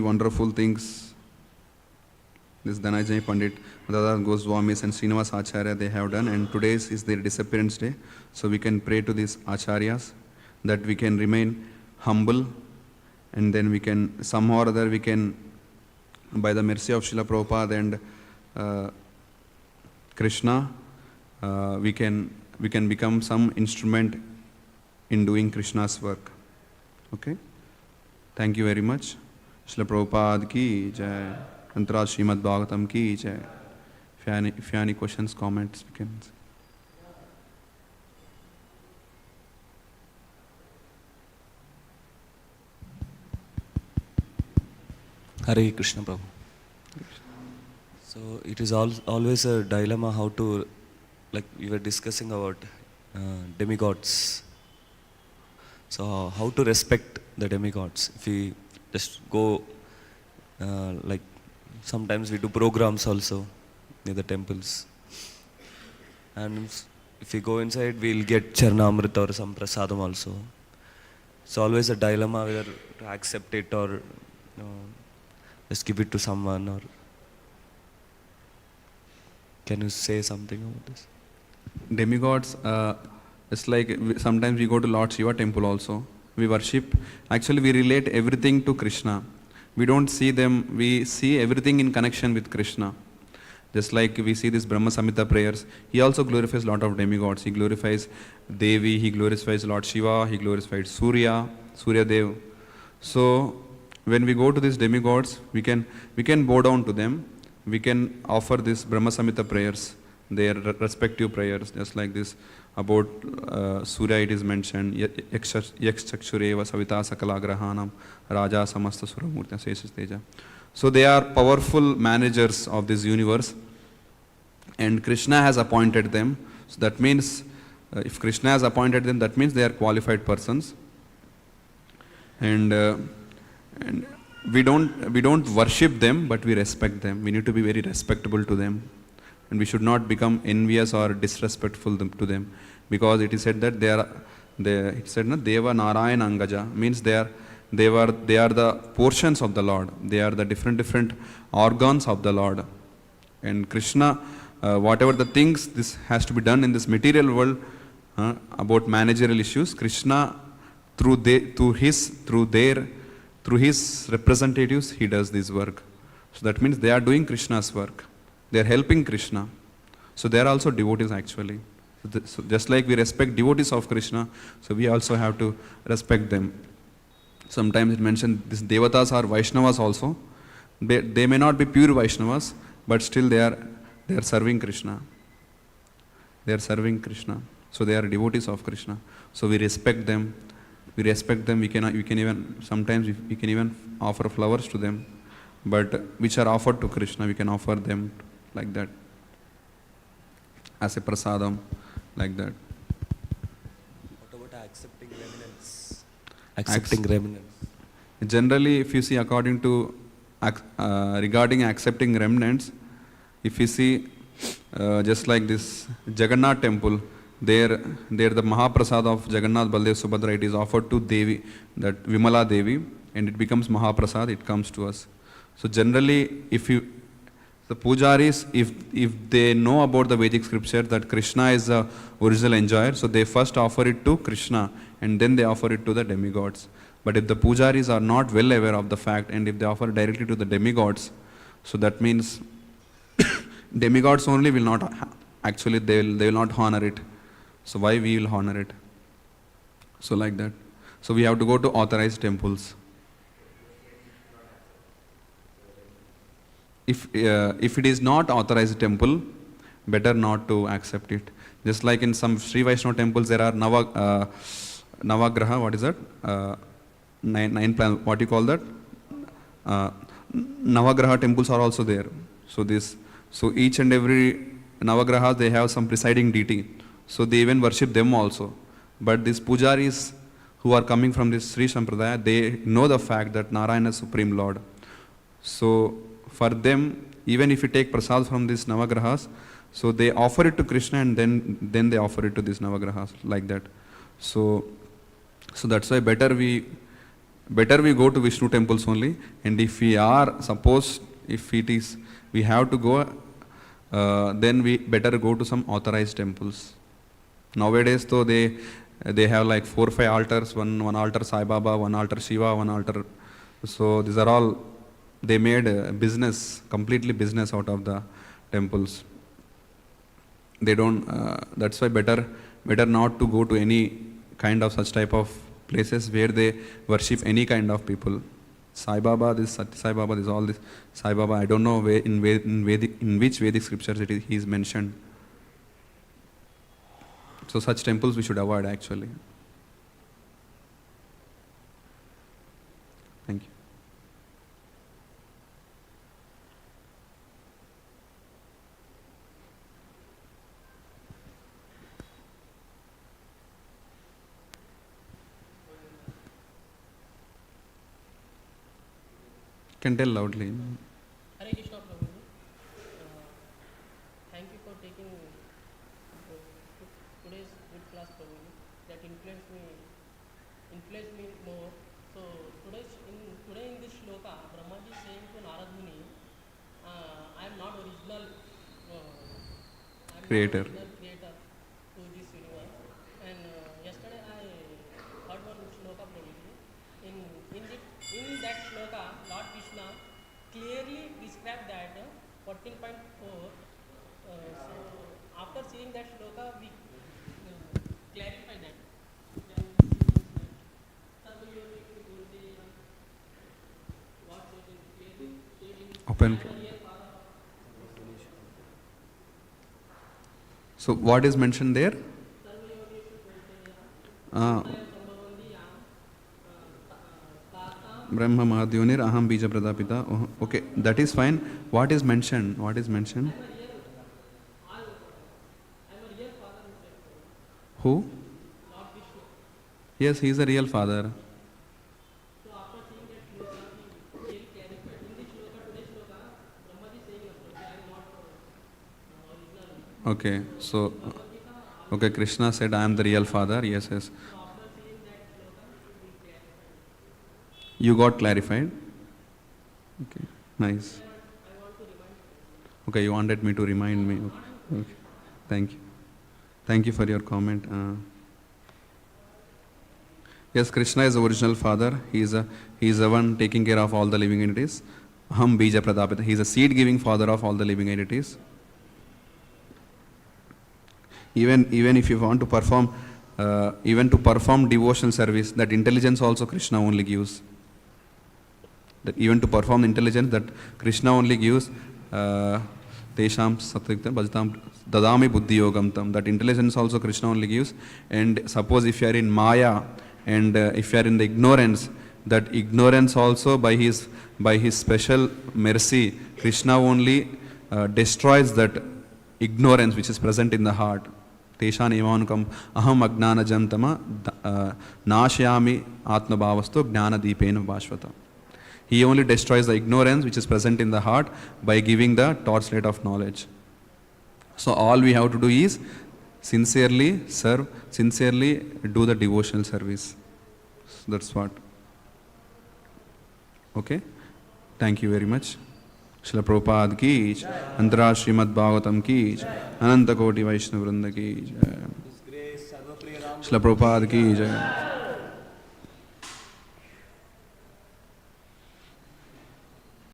wonderful things. This Dhananjay Pandit, Maharaja Goswami and Srinivas Acharya, they have done, and today is their disappearance day. So we can pray to these Acharyas that we can remain humble, and then we can, somehow or other, we can, by the mercy of Srila Prabhupada and Krishna, we can become some instrument in doing Krishna's work. Okay? Thank you very much. Srila Prabhupada ki jai. Antaraj Śrīmad-Bhāgavatam ki jai. If you have any questions, comments, we can. Hare Krishna Prabhu. So it is always a dilemma how to, like we were discussing about demigods. So how to respect the demigods? If we just go, like sometimes we do programs also near the temples, and if we go inside, we'll get Charnamrita or some prasadam also. It's always a dilemma whether to accept it or just give it to someone. Or can you say something about this? Demigods, it's like sometimes we go to Lord Shiva temple also. We worship. Actually, we relate everything to Krishna. We don't see them, we see everything in connection with Krishna. Just like we see this Brahma Samhita prayers, he also glorifies a lot of demigods. He glorifies Devi, he glorifies Lord Shiva, he glorifies Surya Dev. So when we go to these demigods, we can bow down to them. We can offer this Brahma Samhita prayers, their respective prayers, just like this. About Surya it is mentioned, Yakshakshureva Savita Sakalagrahanam Raja Samasta Suramurtya Seshasteja. So they are powerful managers of this universe, and Krishna has appointed them. So that means, if Krishna has appointed them, that means they are qualified persons. And we don't worship them, but we respect them. We need to be very respectable to them. And we should not become envious or disrespectful to them, because it is said that it said no, Deva Narayana Angaja, means they are the portions of the Lord. They are the different organs of the Lord. And Krishna, whatever the things this has to be done in this material world about managerial issues, Krishna through his representatives, he does this work. So that means they are doing Krishna's work. They are helping Krishna. So they are also devotees actually. So just like we respect devotees of Krishna, so we also have to respect them. Sometimes it mentioned these devatas are Vaishnavas also. They may not be pure Vaishnavas, but still they are serving Krishna. They are serving Krishna. So they are devotees of Krishna. So we respect them. We can even sometimes we can even offer flowers to them, but which are offered to Krishna, we can offer them like that as a prasadam, like that. What about accepting remnants? Accepting remnants. Generally, if you see according to regarding accepting remnants, if you see just like this Jagannath temple, there the Mahaprasad of Jagannath Baldev Subhadra, it is offered to Devi, that Vimala Devi, and it becomes Mahaprasad, it comes to us. So generally, the pujaris, if they know about the Vedic scripture that Krishna is the original enjoyer, so they first offer it to Krishna and then they offer it to the demigods. But if the pujaris are not well aware of the fact, and if they offer directly to the demigods, so that means demigods only will not, actually they will not honor it. So why we will honor it? So like that. So we have to go to authorized temples. if it is not authorized temple, better not to accept it. Just like in some Sri Vaishnava temples, there are Navagraha, what is that? Nine plan, what you call that? Navagraha temples are also there. So each and every Navagraha, they have some presiding deity. So they even worship them also. But these pujaris who are coming from this Sri Sampradaya, they know the fact that Narayana is Supreme Lord. So for them, even if you take prasad from these Navagrahas, so they offer it to Krishna and then they offer it to these Navagrahas, like that. So that's why better we go to Vishnu temples only. And if we are supposed, if it is, we have to go, then we better go to some authorized temples. Nowadays, though, they have like 4 or 5 altars, one altar Sai Baba, one altar Shiva, one altar. So these are all, they made a business, completely business out of the temples. They don't, that's why better not to go to any kind of such type of places where they worship any kind of people. Sai Baba, this Sati Sai Baba, this all this Sai Baba, I don't know where in which Vedic scriptures he is mentioned. So such temples we should avoid actually. Thank you. Can tell loudly. Hare Krishna, Prabhu. Thank you for taking today's good class, Prabhu. That influenced me more. So today in this shloka, Brahmaji is saying to Narad Muni, I am not original Creator to this universe. And yesterday I heard one shloka, Prabhu. In that shloka, Lord Krishna clearly described that 14.4. So after seeing that shloka, we clarify that. Open. So what is mentioned there? Brahma Mahadhyonir Aham Bija Pradapita. Okay, that is fine. What is mentioned? What is mentioned? Who? Yes, he is a real father. Okay, so okay, Krishna said, I am the real father. Yes, yes. You got clarified? Okay, nice. Okay, you wanted me to remind me. Okay. Thank you. Thank you for your comment. Yes, Krishna is the original father. He is the one taking care of all the living entities. Aham Bija Pradapita. He is a seed-giving father of all the living entities. Even if you want to perform, devotional service, that intelligence also Krishna only gives. That even to perform intelligence, that Krishna only gives. Tesham satviktam bhajatam dadami buddhi yogam tam. That intelligence also Krishna only gives. And suppose if you are in Maya and if you are in the ignorance, that ignorance also by his special mercy, Krishna only destroys that ignorance which is present in the heart. Teshan evanukam aham agnana jantama nashyami atma bhavasto gnana deepena bhashvata. He only destroys the ignorance which is present in the heart by giving the torchlight of knowledge. So all we have to do is sincerely serve, sincerely do the devotional service. So that's what. Okay? Thank you very much. Srila Prabhupada ki jai, Antara Śrīmad-Bhāgavatam ki jai, Ananta Koti Vaishnava Vrinda ki jai. Srila Prabhupada ki jai.